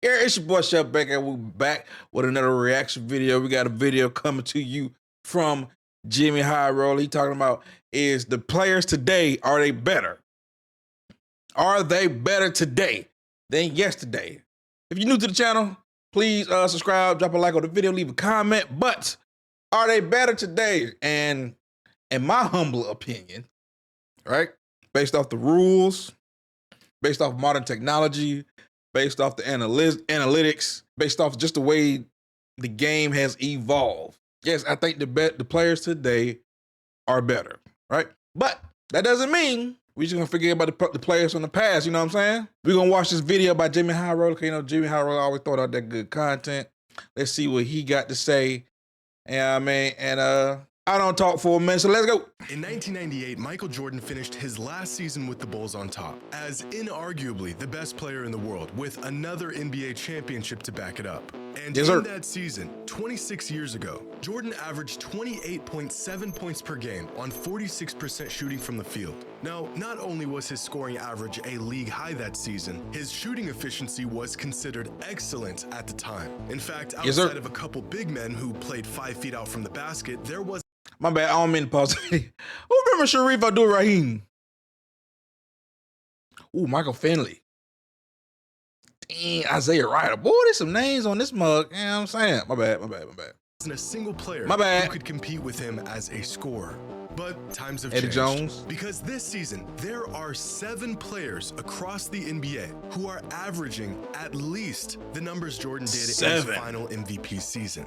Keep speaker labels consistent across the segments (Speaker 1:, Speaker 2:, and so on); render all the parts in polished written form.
Speaker 1: Yeah, it's your boy Chefbaker. We're back with another reaction video. We got a video coming to you from Jimmy High Roll. He talking about is the players today, are they better? Are they better today than yesterday? If you're new to the channel, please subscribe, drop a like on the video, leave a comment. But are they better today? And in my humble opinion, right, based off the rules, based off modern technology, based off the analytics, based off just the way the game has evolved. Yes, I think the players today are better, right? But that doesn't mean we just gonna forget about the players from the past. You know what I'm saying? We're gonna watch this video by Jimmy High Roller. You know, Jimmy High Roller always throw out that good content. Let's see what he got to say. Yeah, I mean, and I don't talk for a minute, so let's go.
Speaker 2: In 1998, Michael Jordan finished his last season with the Bulls on top, as inarguably the best player in the world, with another NBA championship to back it up. And in that season, 26 years ago, Jordan averaged 28.7 points per game on 46% shooting from the field. Now, not only was his scoring average a league high that season, his shooting efficiency was considered excellent at the time. In fact, outside of a couple big men who played 5 feet out from the basket, there was...
Speaker 1: My bad, I don't mean to pause. Who remember Sharif Abdul-Rahim? Ooh, Michael Finley. Dang, Isaiah Ryder. Boy, there's some names on this mug. You know what I'm saying? My bad.
Speaker 2: Wasn't a single player who could compete with him as a scorer. But times have changed.
Speaker 1: Jones.
Speaker 2: Because this season, there are 7 players across the NBA who are averaging at least the numbers Jordan did in his final MVP season.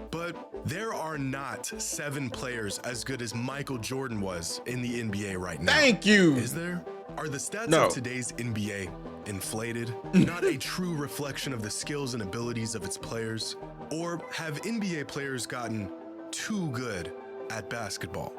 Speaker 2: But there are not 7 players as good as Michael Jordan was in the NBA right now.
Speaker 1: Thank you.
Speaker 2: Is there? Are the stats of today's NBA inflated? Not a true reflection of the skills and abilities of its players? Or have NBA players gotten too good at basketball?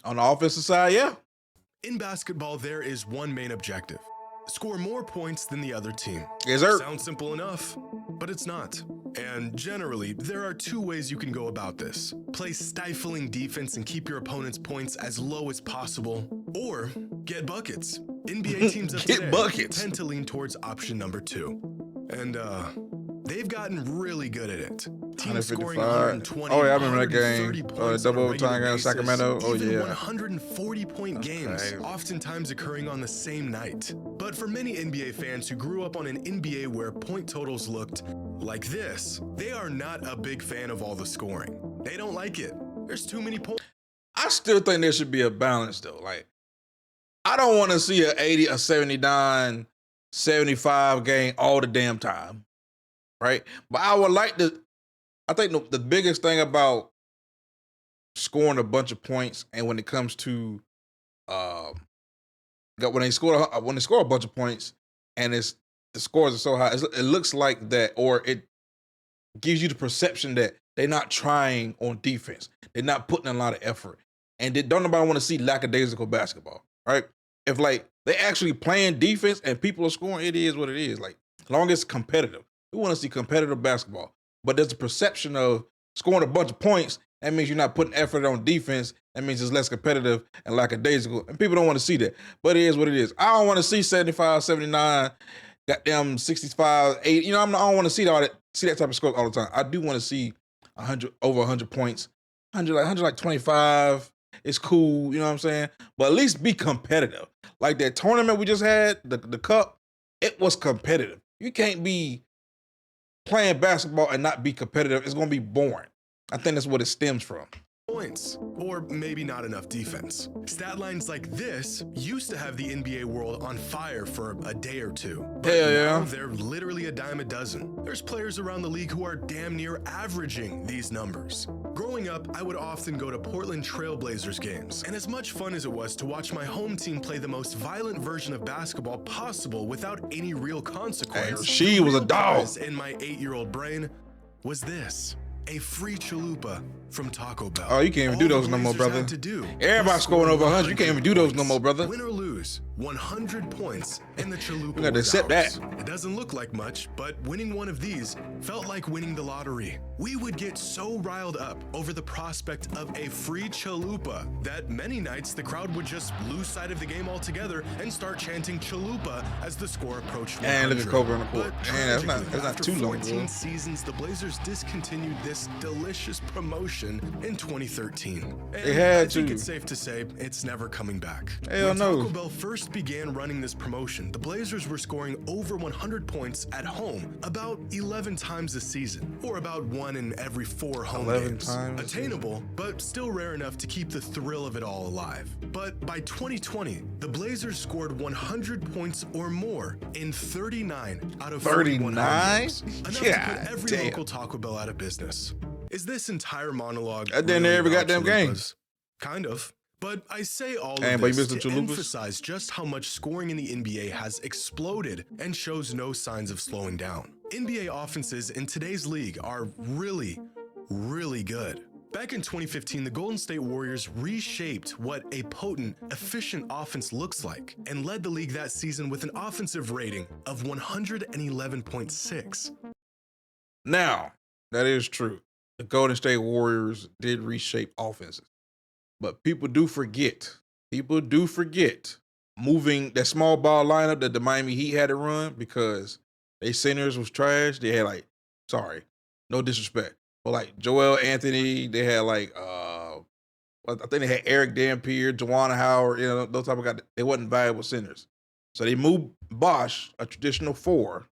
Speaker 1: On the offensive side, yeah.
Speaker 2: In basketball, there is one main objective. Score more points than the other team.
Speaker 1: Yes, sir.
Speaker 2: Sounds simple enough, but it's not. And generally, there are 2 ways you can go about this. Play stifling defense and keep your opponent's points as low as possible, or get buckets. NBA teams of today tend to lean towards option number 2. And they've gotten really good at it. Teams scoring 120,
Speaker 1: oh yeah, I remember that game. Double overtime against Sacramento. Oh yeah.
Speaker 2: 140-point games, oftentimes occurring on the same night. But for many NBA fans who grew up on an NBA where point totals looked like this, they are not a big fan of all the scoring. They don't like it. There's too many points.
Speaker 1: I still think there should be a balance though. Like, I don't want to see a 80, a 79, 75 game all the damn time, right? But I would like to. I think the biggest thing about scoring a bunch of points, and when it comes to when they score a bunch of points, and the scores are so high, it looks like that, or it gives you the perception that they're not trying on defense. They're not putting a lot of effort, and don't nobody want to see lackadaisical basketball, right? If like they actually playing defense and people are scoring, it is what it is. Like, as long as it's competitive, we want to see competitive basketball. But there's a perception of scoring a bunch of points. That means you're not putting effort on defense. That means it's less competitive and lackadaisical. And people don't want to see that. But it is what it is. I don't want to see 75, 79, goddamn 65, 80. You know, I don't want to see that type of score all the time. I do want to see 100, over 100 points. 100 25 is cool. You know what I'm saying? But at least be competitive. Like that tournament we just had, the cup, it was competitive. You can't be playing basketball and not be competitive. It's going to be boring. I think that's what it stems from.
Speaker 2: Points, or maybe not enough defense. Stat lines like this used to have the NBA world on fire for a day or 2. But now they're literally a dime a dozen. There's players around the league who are damn near averaging these numbers. Growing up, I would often go to Portland Trail Blazers games, and as much fun as it was to watch my home team play the most violent version of basketball possible without any real consequence,
Speaker 1: she was a dog.
Speaker 2: In my 8-year-old brain was this. a free chalupa from Taco Bell.
Speaker 1: Oh, you can't even do those no more, brother. Everybody's scoring over 100. You can't even do those no more, brother.
Speaker 2: Win or lose, 100 points, and the chalupa
Speaker 1: You got to
Speaker 2: was
Speaker 1: accept
Speaker 2: ours.
Speaker 1: that.
Speaker 2: It doesn't look like much, but winning one of these felt like winning the lottery. We would get so riled up over the prospect of a free chalupa that many nights the crowd would just lose sight of the game altogether and start chanting chalupa as the score approached 100.
Speaker 1: And look at Kobe on the court.
Speaker 2: But
Speaker 1: Man, that's
Speaker 2: tragically,
Speaker 1: not
Speaker 2: after
Speaker 1: too long,
Speaker 2: 14
Speaker 1: bro.
Speaker 2: seasons, the Blazers discontinued this delicious promotion in 2013. And
Speaker 1: They had
Speaker 2: I think
Speaker 1: to.
Speaker 2: it's safe to say it's never coming back.
Speaker 1: Hell
Speaker 2: when
Speaker 1: no.
Speaker 2: Taco Bell first began running this promotion, the Blazers were scoring over 100 points at home about 11 times a season, or about 1 in every 4 home
Speaker 1: 11
Speaker 2: games.
Speaker 1: times a
Speaker 2: Attainable, but still rare enough to keep the thrill of it all alive. But by 2020, the Blazers scored 100 points or more in 39 out of 41 home
Speaker 1: 39?
Speaker 2: games, enough to
Speaker 1: God
Speaker 2: put every
Speaker 1: damn.
Speaker 2: local Taco Bell out of business. Is this entire monologue
Speaker 1: That damn near every
Speaker 2: about
Speaker 1: goddamn game.
Speaker 2: chalupas? Kind of. But I say all
Speaker 1: Hey,
Speaker 2: of
Speaker 1: but you
Speaker 2: this
Speaker 1: missed
Speaker 2: to
Speaker 1: the chalupas?
Speaker 2: emphasize just how much scoring in the NBA has exploded and shows no signs of slowing down. NBA offenses in today's league are really, really good. Back in 2015, the Golden State Warriors reshaped what a potent, efficient offense looks like and led the league that season with an offensive rating of 111.6.
Speaker 1: Now, that is true. The Golden State Warriors did reshape offenses. But people do forget moving that small ball lineup that the Miami Heat had to run because their centers was trash. They had no disrespect. But like Joel Anthony, they had I think they had Eric Dampier, Juwan Howard, those type of guys. They wasn't valuable centers. So they moved Bosh, a traditional 4,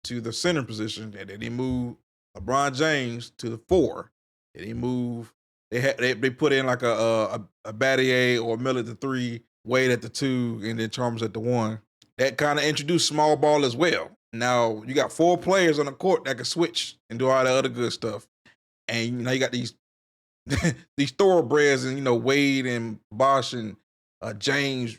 Speaker 1: to the center position, and then they moved LeBron James to the 4. And they put in like a Battier or Miller at the 3, Wade at the 2, and then Chalmers at the 1. That kind of introduced small ball as well. Now you got 4 players on the court that can switch and do all the other good stuff. And you got these these thoroughbreds and Wade and Bosh and James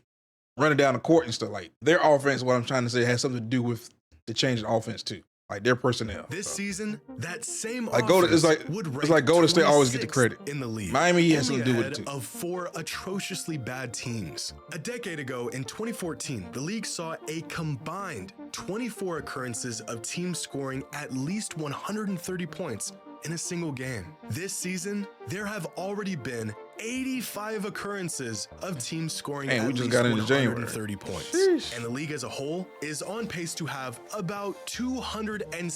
Speaker 1: running down the court and stuff. Like their offense, what I'm trying to say, has something to do with the change in offense too. Like their personnel.
Speaker 2: This season, that same
Speaker 1: Like
Speaker 2: offense
Speaker 1: it's like Golden State always get the credit
Speaker 2: in the league.
Speaker 1: Miami has
Speaker 2: only
Speaker 1: something to do with it
Speaker 2: ahead
Speaker 1: too.
Speaker 2: Of 4 atrociously bad teams. A decade ago, in 2014, the league saw a combined 24 occurrences of teams scoring at least 130 points in a single game. This season, there have already been 85 occurrences of teams scoring at least 130 points.
Speaker 1: Sheesh.
Speaker 2: And the league as a whole is on pace to have about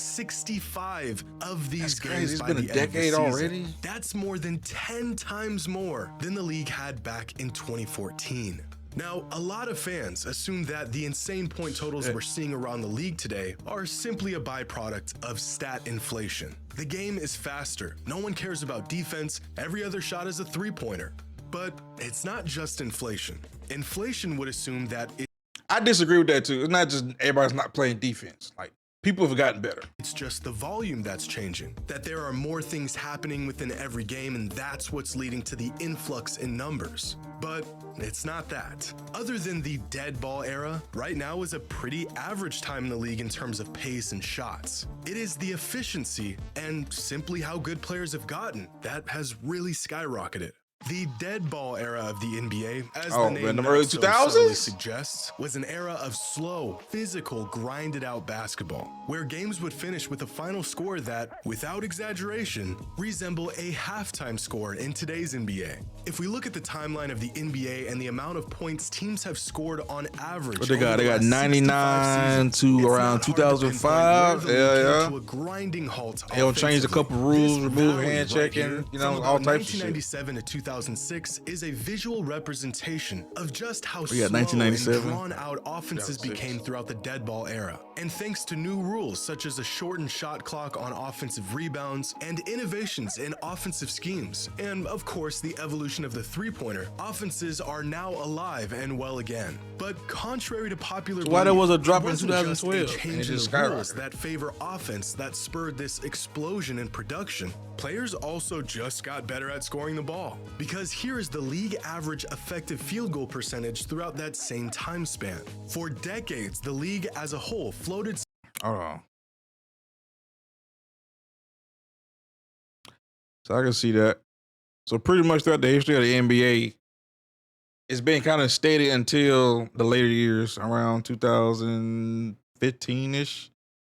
Speaker 2: 265 of these games
Speaker 1: It's
Speaker 2: by
Speaker 1: been a
Speaker 2: the end of the
Speaker 1: decade
Speaker 2: season.
Speaker 1: already.
Speaker 2: That's more than 10 times more than the league had back in 2014. Now, a lot of fans assume that the insane point totals we're seeing around the league today are simply a byproduct of stat inflation. The game is faster. No one cares about defense. Every other shot is a three-pointer. But it's not just inflation. Inflation would assume that
Speaker 1: I disagree with that too. It's not just everybody's not playing defense. Like people have gotten better.
Speaker 2: it's just the volume that's changing, that there are more things happening within every game, and that's what's leading to the influx in numbers. But it's not that. Other than the dead ball era, right now is a pretty average time in the league in terms of pace and shots. It is the efficiency and simply how good players have gotten that has really skyrocketed. The dead ball era of the NBA, as the name
Speaker 1: in the
Speaker 2: not
Speaker 1: early
Speaker 2: so
Speaker 1: 2000s?
Speaker 2: subtly suggests, was an era of slow, physical, grinded out basketball, where games would finish with a final score that, without exaggeration, resemble a halftime score in today's NBA. If we look at the timeline of the NBA and the amount of points teams have scored on average,
Speaker 1: What they got?
Speaker 2: over the
Speaker 1: They got
Speaker 2: last
Speaker 1: 99
Speaker 2: 65
Speaker 1: to
Speaker 2: seasons,
Speaker 1: around
Speaker 2: it's not hard to pinpoint
Speaker 1: 2005.
Speaker 2: where the league
Speaker 1: Yeah.
Speaker 2: came to a grinding halt.
Speaker 1: They'll change a couple rules,
Speaker 2: This
Speaker 1: remove
Speaker 2: valley
Speaker 1: hand
Speaker 2: right
Speaker 1: checking,
Speaker 2: here,
Speaker 1: you
Speaker 2: from
Speaker 1: know,
Speaker 2: about
Speaker 1: all types of shit.
Speaker 2: 1997 to 2006 is a visual representation of just how
Speaker 1: We
Speaker 2: slow
Speaker 1: got
Speaker 2: and
Speaker 1: 1997.
Speaker 2: drawn out offenses
Speaker 1: 2006.
Speaker 2: became throughout the dead ball era. And thanks to new rules such as a shortened shot clock on offensive rebounds and innovations in offensive schemes, and of course the evolution of the three-pointer, offenses are now alive and well again. But contrary to popular
Speaker 1: So why there
Speaker 2: belief,
Speaker 1: was a drop
Speaker 2: it
Speaker 1: in
Speaker 2: wasn't just a
Speaker 1: 2012
Speaker 2: change
Speaker 1: and it
Speaker 2: in
Speaker 1: just
Speaker 2: the rules
Speaker 1: skyrocketed?
Speaker 2: that favor offense that spurred this explosion in production. Players also just got better at scoring the ball. Because here is the league average effective field goal percentage throughout that same time span. For decades, the league as a whole floated
Speaker 1: Hold on. So I can see that. So pretty much throughout the history of the NBA, it's been kind of steady until the later years, around 2015-ish.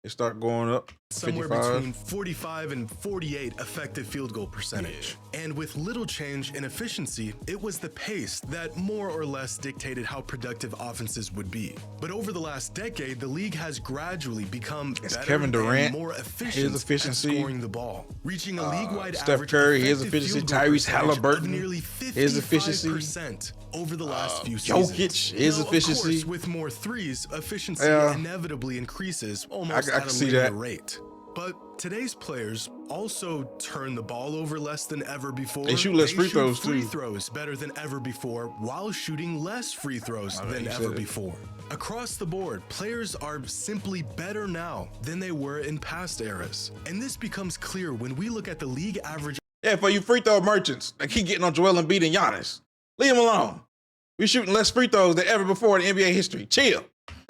Speaker 1: It started going up.
Speaker 2: Somewhere
Speaker 1: 55.
Speaker 2: between 45 and 48 effective field goal percentage.
Speaker 1: Yeah.
Speaker 2: And with little change in efficiency, it was the pace that more or less dictated how productive offenses would be. But over the last decade, the league has gradually become better
Speaker 1: Kevin Durant,
Speaker 2: and more efficient
Speaker 1: his efficiency,
Speaker 2: at scoring the ball, reaching a league-wide
Speaker 1: Steph
Speaker 2: average
Speaker 1: Curry, his
Speaker 2: effective
Speaker 1: efficiency,
Speaker 2: field goal
Speaker 1: Tyrese
Speaker 2: percentage
Speaker 1: Halliburton,
Speaker 2: of nearly
Speaker 1: his efficiency,
Speaker 2: 55% over the last few seasons.
Speaker 1: Jokic, his
Speaker 2: Now,
Speaker 1: efficiency.
Speaker 2: of course, with more threes, efficiency inevitably increases almost
Speaker 1: I
Speaker 2: at
Speaker 1: can
Speaker 2: a
Speaker 1: see
Speaker 2: linear
Speaker 1: that.
Speaker 2: rate. But today's players also turn the ball over less than ever before.
Speaker 1: They shoot less free throws,
Speaker 2: free
Speaker 1: too.
Speaker 2: throws better than ever before while shooting less free throws than ever before. Across the board, players are simply better now than they were in past eras. And this becomes clear when we look at the league average.
Speaker 1: Yeah, for you free throw merchants that keep getting on Joel Embiid and Giannis, leave them alone. We shooting less free throws than ever before in NBA history. Chill.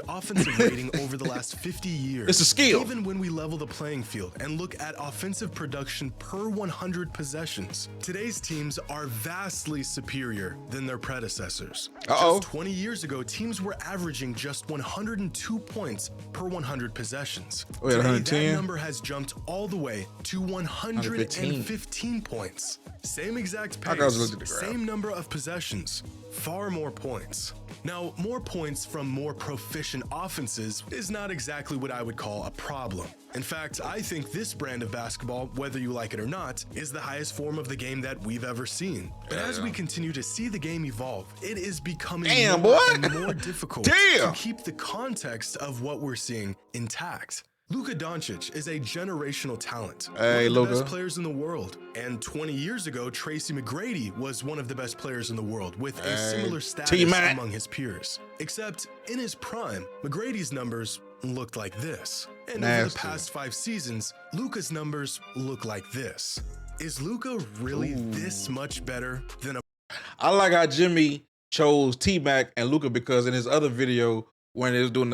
Speaker 2: Offensive rating over the last 50 years.
Speaker 1: It's a skill.
Speaker 2: Even when we level the playing field and look at offensive production per 100 possessions, today's teams are vastly superior than their predecessors. Just 20 years ago, teams were averaging just 102 points per 100 possessions.
Speaker 1: Wait,
Speaker 2: Today,
Speaker 1: 110?
Speaker 2: that number has jumped all the way to 115 points. Same exact pace, same number of possessions, far more points. Now, more points from more proficient offenses is not exactly what I would call a problem. In fact, I think this brand of basketball, whether you like it or not, is the highest form of the game that we've ever seen. But as we continue to see the game evolve, it is becoming more and more difficult to keep the context of what we're seeing intact. Luka Doncic is a generational talent, one of the best players in the world. And 20 years ago, Tracy McGrady was one of the best players in the world with a similar status among his peers. Except in his prime, McGrady's numbers looked like this. And over the past 5 seasons, Luka's numbers look like this. Is Luka really this much better than a...
Speaker 1: I like how Jimmy chose T-Mac and Luka because in his other video, when he was doing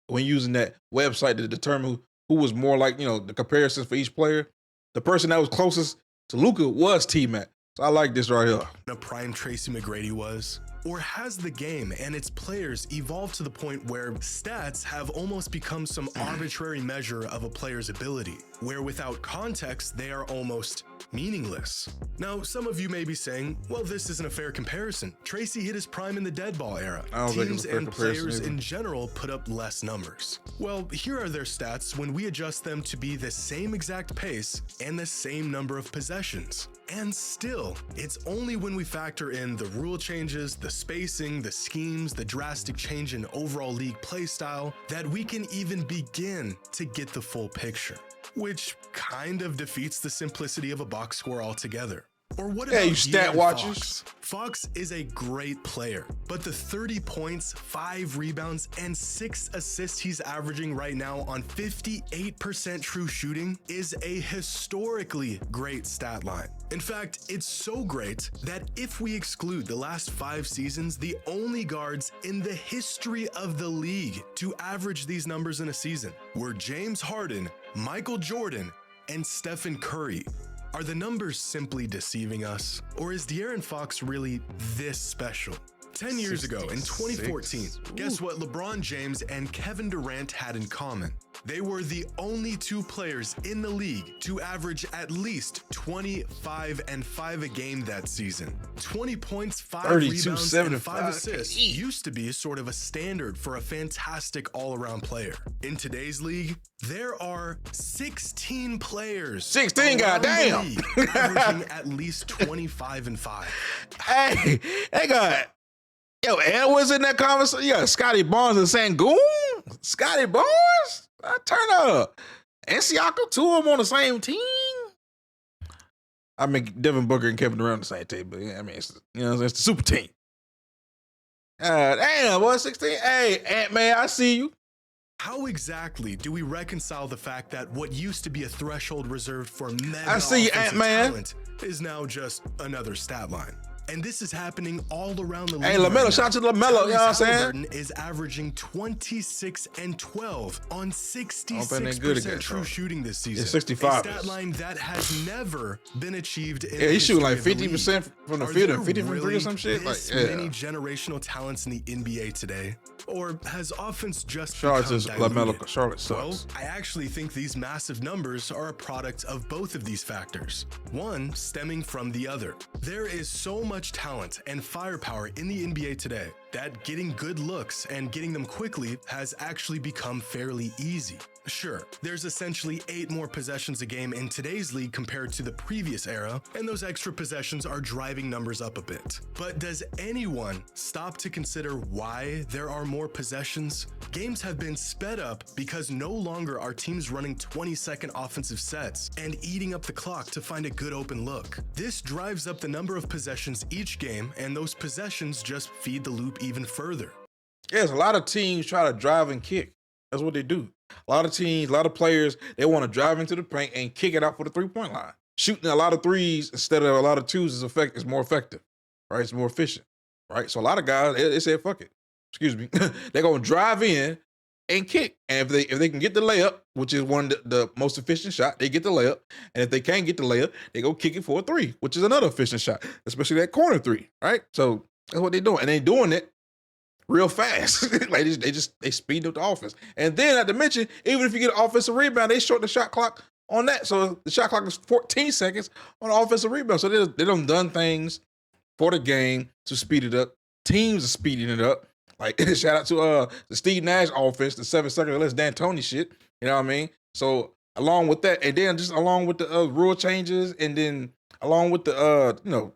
Speaker 1: when using that website to determine who was more like, the comparisons for each player, the person that was closest to Luka was T-Mac. So I like this right here.
Speaker 2: A prime Tracy McGrady was? Or has the game and its players evolved to the point where stats have almost become some arbitrary measure of a player's ability, where without context, they are almost meaningless? Now, some of you may be saying, well, this isn't a fair comparison. Tracy hit his prime in the dead ball era. Teams and players in general put up less numbers. Well, here are their stats when we adjust them to be the same exact pace and the same number of possessions. And still, it's only when we factor in the rule changes, the spacing, the schemes, the drastic change in overall league play style that we can even begin to get the full picture, which kind of defeats the simplicity of a box score altogether. Or what about
Speaker 1: you stat watchers?
Speaker 2: Fox is a great player, but the 30 points, 5 rebounds, and 6 assists he's averaging right now on 58% true shooting is a historically great stat line. In fact, it's so great that if we exclude the last 5 seasons, the only guards in the history of the league to average these numbers in a season were James Harden, Michael Jordan, and Stephen Curry. Are the numbers simply deceiving us? Or is De'Aaron Fox really this special? 10 years ago, in 2014, guess what LeBron James and Kevin Durant had in common? They were the only 2 players in the league to average at least 25 and 5 a game that season. 20 points, 5 rebounds, and 5 assists used to be sort of a standard for a fantastic all-around player. In today's league, there are 16 players.
Speaker 1: 16, goddamn!
Speaker 2: Averaging at least 25 and 5.
Speaker 1: Hey, they got... Yo, Edwards in that conversation. You got Scotty Barnes and Sangoon. Scotty Barnes? Turn up. And Siakam, 2 of them on the same team. I mean, Devin Booker and Kevin Durant on the same team, but I mean, it's the super team. Damn, boy, 16. Hey, Ant-Man, I see you.
Speaker 2: How exactly do we reconcile the fact that what used to be a threshold reserved for mega
Speaker 1: I see you, Ant-Man,
Speaker 2: talent is now just another stat line? And this is happening all around the league.
Speaker 1: Hey, LaMelo,
Speaker 2: right
Speaker 1: shout out to
Speaker 2: now.
Speaker 1: LaMelo, you know what I'm saying?
Speaker 2: Halliburton is averaging 26 and 12 on 66% true shooting this season.
Speaker 1: It's 65.
Speaker 2: A stat line that has never been achieved in
Speaker 1: he's shooting like
Speaker 2: 50%
Speaker 1: from the field and 50 from three or some shit. Like,
Speaker 2: many generational talents in the NBA today? Or has offense just
Speaker 1: Charlotte
Speaker 2: become
Speaker 1: is
Speaker 2: diluted?
Speaker 1: LaMelo. Charlotte sucks.
Speaker 2: Well, I actually think these massive numbers are a product of both of these factors, one stemming from the other. There is so much talent and firepower in the NBA today that getting good looks and getting them quickly has actually become fairly easy. Sure, there's essentially 8 more possessions a game in today's league compared to the previous era, and those extra possessions are driving numbers up a bit. But does anyone stop to consider why there are more possessions? Games have been sped up because no longer are teams running 20-second offensive sets and eating up the clock to find a good open look. This drives up the number of possessions each game, and those possessions just feed the loop even further.
Speaker 1: Yes, a lot of teams try to drive and kick. That's what they do. A lot of teams, a lot of players, they want to drive into the paint and kick it out for the three-point line. Shooting a lot of threes instead of a lot of twos is more effective, right? It's more efficient, right? So a lot of guys, they said, fuck it. Excuse me. They're going to drive in and kick. And if they can get the layup, which is one of the most efficient shot, they get the layup. And if they can't get the layup, they go kick it for a 3, which is another efficient shot, especially that corner 3, right? So that's what they're doing. And they're doing it real fast. Like they speed up the offense. And then not to mention, even if you get an offensive rebound, they shorten the shot clock on that. So the shot clock is 14 seconds on an offensive rebound. So they done things for the game to speed it up. Teams are speeding it up. Like shout out to the Steve Nash offense, the 7 second less D'Antoni shit. You know what I mean? So along with that, and then just along with the rule changes, and then along with the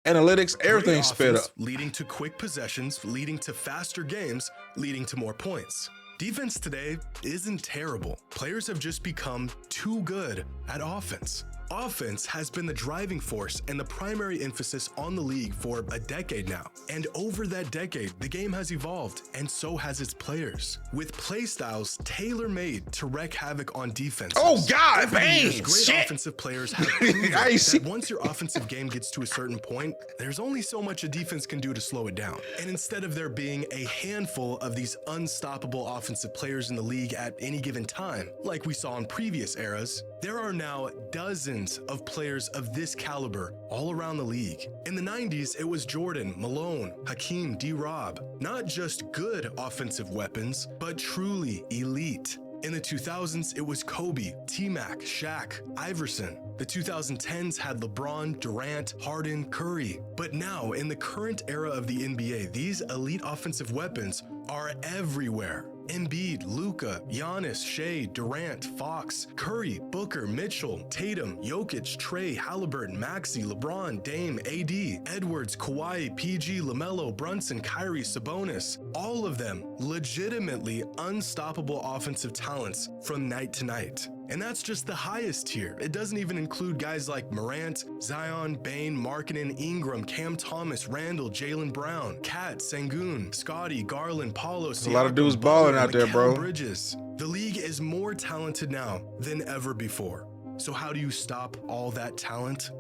Speaker 1: analytics, everything's sped up.
Speaker 2: Leading to quick possessions, leading to faster games, leading to more points. Defense today isn't terrible. Players have just become too good at offense. Offense has been the driving force and the primary emphasis on the league for a decade now. And over that decade, the game has evolved, and so has its players, with play styles tailor-made to wreak havoc on defense.
Speaker 1: Oh God,
Speaker 2: great offensive players have proven that once your offensive game gets to a certain point, there's only so much a defense can do to slow it down. And instead of there being a handful of these unstoppable offensive players in the league at any given time, like we saw in previous eras, there are now dozens of players of this caliber all around the league. In the 90s, it was Jordan, Malone, Hakeem, D-Rob. Not just good offensive weapons, but truly elite. In the 2000s, it was Kobe, T-Mac, Shaq, Iverson. The 2010s had LeBron, Durant, Harden, Curry. But now, in the current era of the NBA, these elite offensive weapons are everywhere. Embiid, Luka, Giannis, Shea, Durant, Fox, Curry, Booker, Mitchell, Tatum, Jokic, Trey, Halliburton, Maxey, LeBron, Dame, AD, Edwards, Kawhi, PG, LaMelo, Brunson, Kyrie, Sabonis. All of them legitimately unstoppable offensive talents from night to night. And that's just the highest tier. It doesn't even include guys like Morant, Zion, Bane, Markkanen, Ingram, Cam Thomas, Randall, Jaylen Brown, Kat, Sengun, Scotty, Garland, Paulo, Siakam,
Speaker 1: a lot of dudes balling out there, bro.
Speaker 2: Bridges. The league is more talented now than ever before. So how do you stop all that talent?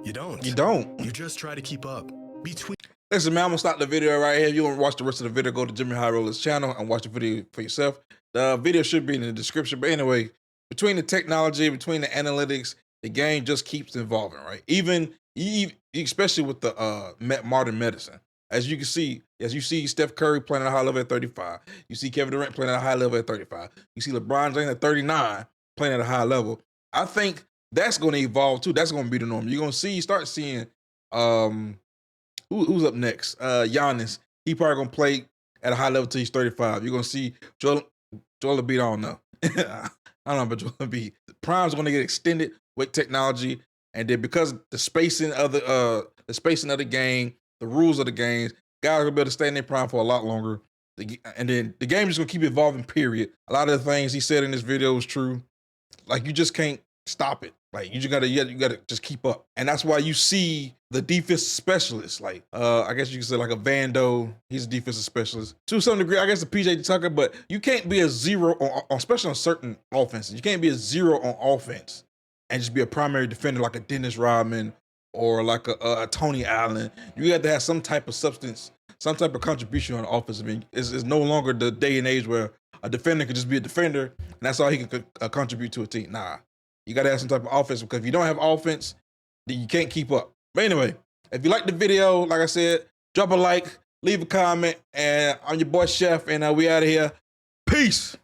Speaker 2: You don't.
Speaker 1: You don't.
Speaker 2: You just try to keep up.
Speaker 1: Listen, man, I'm gonna stop the video right here. If you want to watch the rest of the video, go to Jimmy High Roller's channel and watch the video for yourself. The video should be in the description. But anyway, between the technology, between the analytics, the game just keeps evolving, right? Even especially with the modern medicine. As you see Steph Curry playing at a high level at 35. You see Kevin Durant playing at a high level at 35. You see LeBron James at 39 playing at a high level. I think that's going to evolve too. That's going to be the norm. You're going to start seeing who's up next? Giannis. He probably going to play at a high level till he's 35. You're going to see Joel Embiid. I don't know. I don't know about Joel Embiid. Prime's going to get extended with technology, and then because the spacing of the game, the rules of the games, guys will be able to stay in their prime for a lot longer. And then the game is going to keep evolving, period. A lot of the things he said in this video is true. Like, you just can't stop it. Like, you gotta just keep up. And that's why you see the defensive specialists, like, I guess you could say like a Vando, he's a defensive specialist. To some degree, I guess the PJ Tucker, but you can't be a zero, especially on certain offenses. You can't be a zero on offense and just be a primary defender like a Dennis Rodman or like a Tony Allen. You have to have some type of substance, some type of contribution on the offense. I mean, it's no longer the day and age where a defender could just be a defender and that's all he can contribute to a team. Nah, you got to have some type of offense because if you don't have offense, then you can't keep up. But anyway, if you like the video, like I said, drop a like, leave a comment, and I'm your boy Chef, and we out of here. Peace.